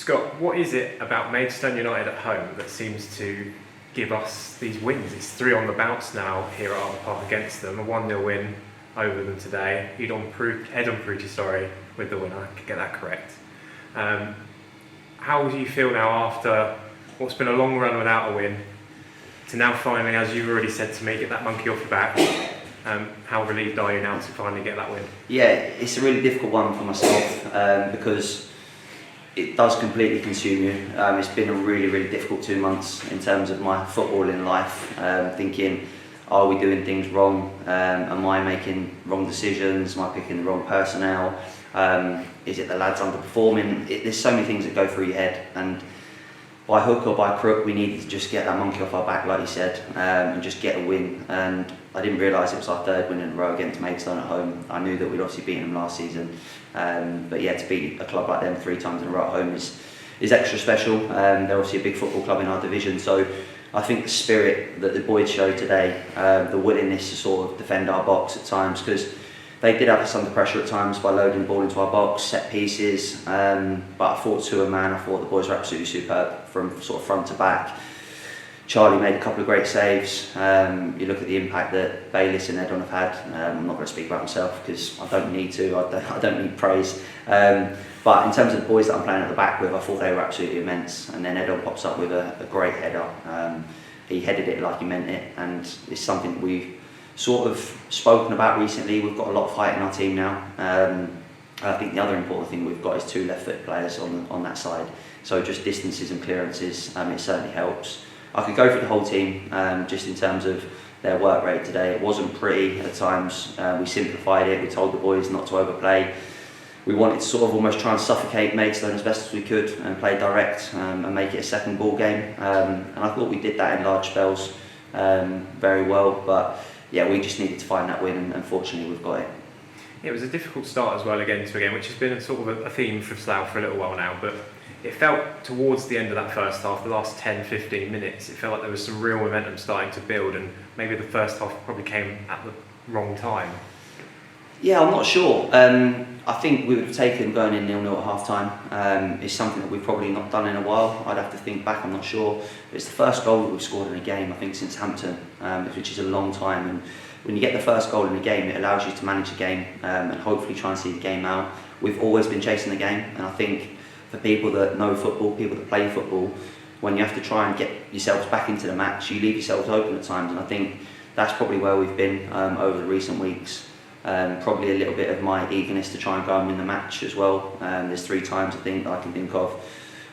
Scott, what is it about Maidstone United at home that seems to give us these wins? It's 3 on the bounce now here at Arbor Park against them, a 1-0 win over them today. Ed Priti, with the winner, I could get that correct. How do you feel now after what's been a long run without a win, to now finally, as you've already said to me, get that monkey off your back? How relieved are you now to finally get that win? Yeah, it's a really difficult one for myself because it does completely consume you. It's been a really difficult 2 months in terms of my footballing life, thinking, are we doing things wrong? Am I making wrong decisions? Am I picking the wrong personnel? Is it the lads underperforming? There's so many things that go through your head, and by hook or by crook we needed to just get that monkey off our back, like you said, and just get a win. And I didn't realise it was our 3rd win in a row against Maidstone at home. I knew that we'd obviously beaten them last season, but yeah, to beat a club like them 3 times in a row at home is extra special. They're obviously a big football club in our division, so I think the spirit that the boys showed today, the willingness to sort of defend our box at times, because they did have us under pressure at times by loading the ball into our box, set pieces, but I thought to a man, I thought the boys were absolutely superb from sort of front to back. Charlie made a couple of great saves. You look at the impact that Bayliss and Edon have had. I'm not going to speak about myself because I don't need to, I don't need praise. But in terms of the boys that I'm playing at the back with, I thought they were absolutely immense. And then Edon pops up with a great header. He headed it like he meant it, and it's something that we've sort of spoken about recently. We've got a lot of height in our team now. I think the other important thing we've got is 2 left-foot players on that side. So just distances and clearances, it certainly helps. I could go for the whole team, just in terms of their work rate today. It wasn't pretty at times. We simplified it. We told the boys not to overplay. We wanted to sort of almost try and suffocate Maidstone as best as we could and play direct and make it a second ball game. And I thought we did that in large spells very well. But yeah, we just needed to find that win, and unfortunately we've got it. It was a difficult start as well against a game, which has been a sort of a theme for Slough for a little while now, but it felt towards the end of that first half, the last 10-15 minutes, it felt like there was some real momentum starting to build, and maybe the first half probably came at the wrong time. Yeah, I'm not sure. I think we would have taken going in 0-0 at half time. It's something that we've probably not done in a while. I'd have to think back, I'm not sure. It's the first goal that we've scored in a game, I think, since Hampton, which is a long time. And when you get the first goal in a game, it allows you to manage the game and hopefully try and see the game out. We've always been chasing the game, and I think for people that know football, people that play football, when you have to try and get yourselves back into the match, you leave yourselves open at times, and I think that's probably where we've been over the recent weeks. Probably a little bit of my eagerness to try and go and win the match as well. There's 3 times I think that I can think of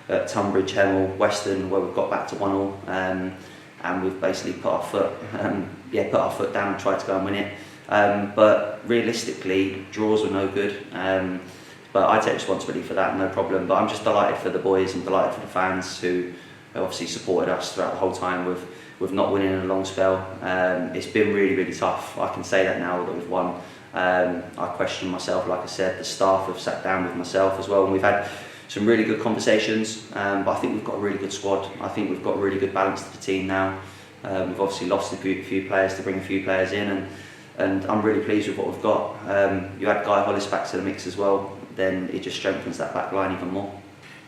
at Tunbridge, Hemel, Western, where we've got back to 1-1, and we've basically put our foot down and tried to go and win it. But realistically, draws were no good. But I take responsibility for that, no problem. But I'm just delighted for the boys and delighted for the fans who obviously supported us throughout the whole time with not winning in a long spell. It's been really tough. I can say that now that we've won. I question myself, like I said. The staff have sat down with myself as well, and we've had some really good conversations. But I think we've got a really good squad. I think we've got a really good balance to the team now. We've obviously lost a few players to bring a few players in, and I'm really pleased with what we've got. You add Guy Hollis back to the mix as well, then it just strengthens that back line even more.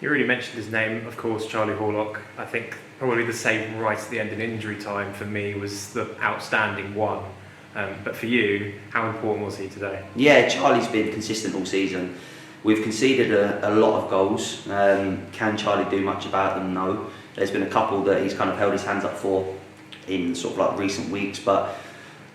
You already mentioned his name, of course, Charlie Horlock. I think probably the save right at the end in injury time for me was the outstanding one. But for you, how important was he today? Yeah, Charlie's been consistent all season. We've conceded a lot of goals. Can Charlie do much about them? No. There's been a couple that he's kind of held his hands up for in sort of like recent weeks, but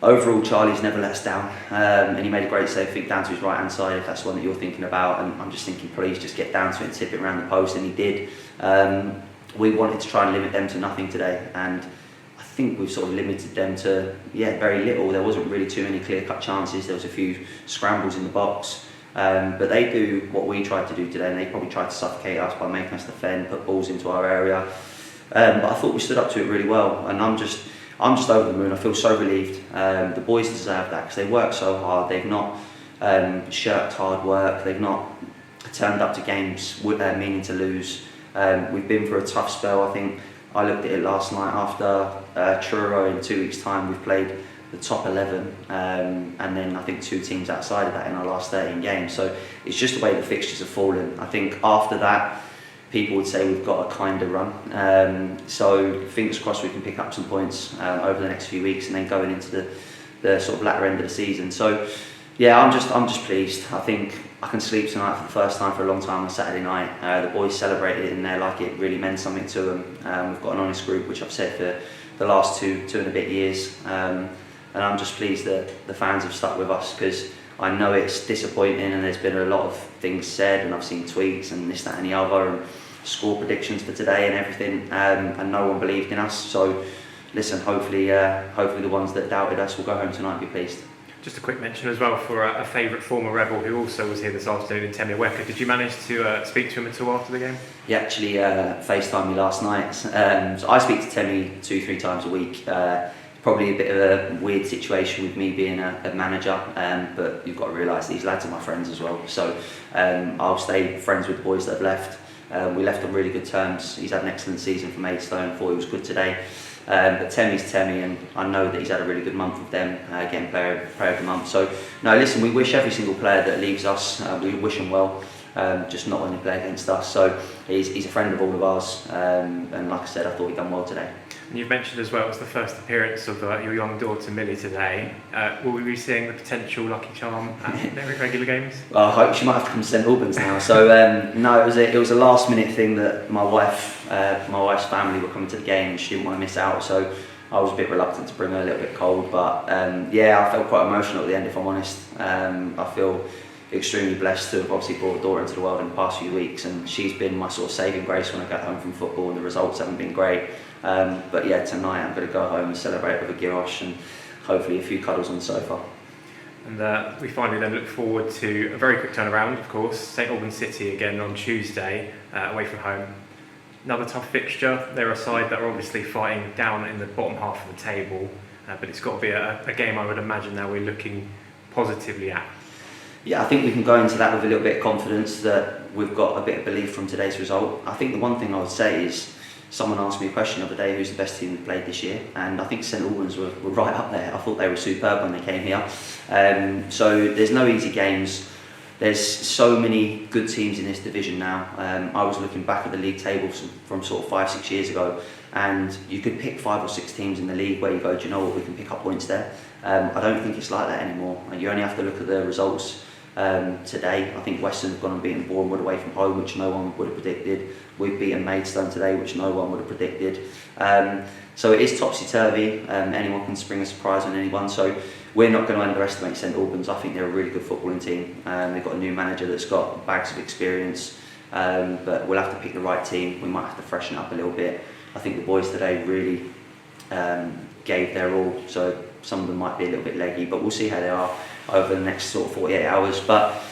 overall, Charlie's never let us down, and he made a great save, I think, down to his right-hand side, if that's the one that you're thinking about, and I'm just thinking, please just get down to it and tip it around the post, and he did. We wanted to try and limit them to nothing today, and I think we've sort of limited them to, very little. There wasn't really too many clear-cut chances. There was a few scrambles in the box, but they do what we tried to do today, and they probably tried to suffocate us by making us defend, put balls into our area, but I thought we stood up to it really well, and I'm just over the moon. I feel so relieved. The boys deserve that because they work so hard. They've not shirked hard work. They've not turned up to games meaning to lose. We've been through a tough spell. I think I looked at it last night after Truro in 2 weeks' time. We've played the top 11 and then I think 2 teams outside of that in our last 13 games. So it's just the way the fixtures have fallen. I think after that, people would say we've got a kinder run. So fingers crossed we can pick up some points over the next few weeks, and then going into the sort of latter end of the season. So yeah, I'm just pleased. I think I can sleep tonight for the first time for a long time on Saturday night. The boys celebrated it in there like it really meant something to them. We've got an honest group, which I've said for the last two and a bit years, and I'm just pleased that the fans have stuck with us, because I know it's disappointing and there's been a lot of things said, and I've seen tweets and this, that and the other, and score predictions for today and everything, and no one believed in us. So listen, hopefully the ones that doubted us will go home tonight and be pleased. Just a quick mention as well for a favourite former Rebel who also was here this afternoon, in Temi Wecker. Did you manage to speak to him at all after the game? He actually FaceTimed me last night. So I speak to Temi 2-3 times a week. Probably a bit of a weird situation with me being a manager, but you've got to realise these lads are my friends as well. So I'll stay friends with the boys that have left. We left on really good terms. He's had an excellent season for Maidstone. Thought he was good today. But Temi's Temi, and I know that he's had a really good month with them, getting player of the month. So no, listen, we wish every single player that leaves us, we wish them well, just not when they play against us. So he's a friend of all of ours, and like I said, I thought he'd done well today. And you've mentioned as well, it was the first appearance of your young daughter Millie today. Will we be seeing the potential lucky charm at regular games? Well, I hope she might have to come to St Albans now. So no, it was a last minute thing that my wife's family were coming to the game and she didn't want to miss out. So I was a bit reluctant to bring her, a little bit cold, but yeah, I felt quite emotional at the end, if I'm honest. I feel extremely blessed to have obviously brought a daughter into the world in the past few weeks, and she's been my sort of saving grace when I get home from football, and the results haven't been great. But yeah, tonight I'm going to go home and celebrate with a gyros and hopefully a few cuddles on the sofa. And we finally then look forward to a very quick turnaround, of course. St Albans City again on Tuesday, away from home. Another tough fixture. They're a side that are obviously fighting down in the bottom half of the table, but it's got to be a game I would imagine now we're looking positively at. Yeah, I think we can go into that with a little bit of confidence that we've got a bit of belief from today's result. I think the one thing I would say is, someone asked me a question the other day, who's the best team we've played this year? And I think St Albans were right up there. I thought they were superb when they came here. So there's no easy games. There's so many good teams in this division now. I was looking back at the league table from sort of 5-6 years ago, and you could pick 5 or 6 teams in the league where you go, do you know what, we can pick up points there. I don't think it's like that anymore. You only have to look at the results today. I think Western have gone and beaten Bournemouth away from home, which no one would have predicted. We've beaten Maidstone today, which no one would have predicted. So it is topsy-turvy. Anyone can spring a surprise on anyone. So we're not going to underestimate St Albans. I think they're a really good footballing team. They've got a new manager that's got bags of experience. But we'll have to pick the right team. We might have to freshen it up a little bit. I think the boys today really gave their all. So some of them might be a little bit leggy, but we'll see how they are over the next sort of 48 hours. But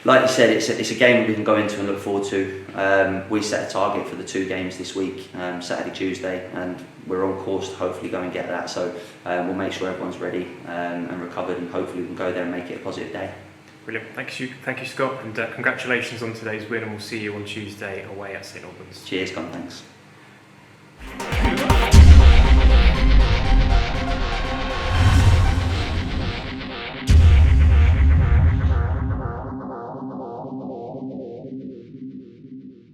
like you said, it's a game that we can go into and look forward to. We set a target for the 2 games this week, Saturday, Tuesday, and we're on course to hopefully go and get that. So we'll make sure everyone's ready and recovered, and hopefully we can go there and make it a positive day. Brilliant. Thank you, Scott, and congratulations on today's win, and we'll see you on Tuesday away at St Albans. Cheers, Con, thanks.